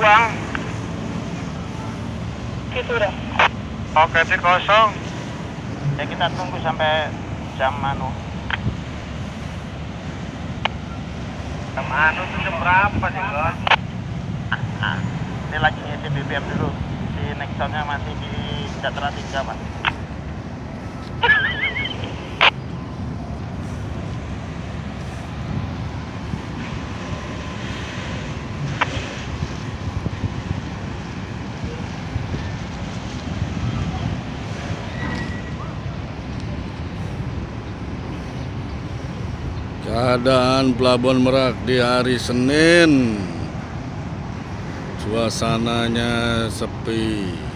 uang. Gitu udah. Oke, sih kosong. Ya kita tunggu sampai jam Jam tuh jam berapa sih, Bos? ini lagi ngisi BBM dulu. Si Nexonnya masih di Jatra 3, Mas. Keadaan Pelabuhan Merak di hari Senin, suasananya sepi.